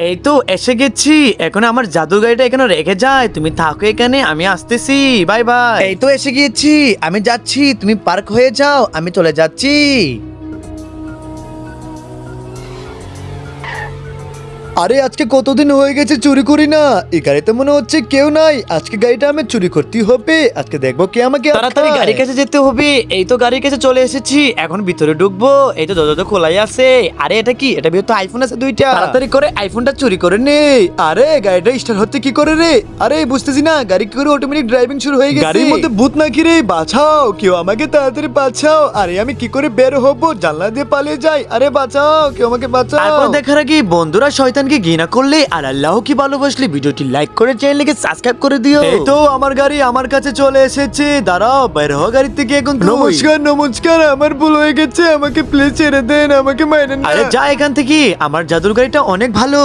এই তো এসে গেছি। এখন আমার জাদুর গাড়িটা এখানে রেখে যায়, তুমি থাকো এখানে, আমি আসতেছি। Bye bye. এই তো এসে গিয়েছি, আমি যাচ্ছি, তুমি পার্ক হয়ে যাও, আমি চলে যাচ্ছি। আরে আজকে কতদিন হয়ে গেছে চুরি করি না, এই গাড়িতে মনে হচ্ছে কেউ নাই। আজকে গাড়িটা আমি চুরি করতেই হবে, আজকে দেখবো কে আমাকে তাড়াতাড়ি গাড়ির কাছে যেতে হবে। এই তো গাড়ির কাছে চলে এসেছি, এখন ভিতরে ঢুকবো। এই তো দরজা তো খোলাই আছে। আরে এটা কি, এটা তো আইফোন আছে দুইটা, তাড়াতাড়ি করে আইফোনটা চুরি করে নে। আরে গাড়িটা স্টার্ট হচ্ছে কি করে রে? আরে বুঝতেছি না, গাড়ি কি করে অটোমেটিক ড্রাইভিং শুরু হয়ে গেছে? গাড়ির মধ্যে ভূত নাকি রে? বাঁচাও, কেউ আমাকে তাড়াতাড়ি বাঁচাও। আরে আমি কি করে বের হবো? জানলা দিয়ে পালিয়ে যাই। আরে বাঁচাও, কেউ আমাকে বাঁচাও। তারপর দেখার আগে বন্ধুরা শয়তানকে ঘৃণা করলে আর আল্লাহকে ভালোবাসলে ভিডিওটি লাইক করে চ্যানেলকে সাবস্ক্রাইব করে দিও। এই তো আমার গাড়ি আমার কাছে চলে এসেছে, দাঁড়াও বের হও গাড়ি থেকে এখন। নমস্কার নমস্কার, আমার ভুল হয়ে গেছে, আমাকে প্লিজ ছেড়ে দেন, আমাকে মাইরেন না। আরে যা এখান থেকে, আমার জাদুর গাড়িটা অনেক ভালো।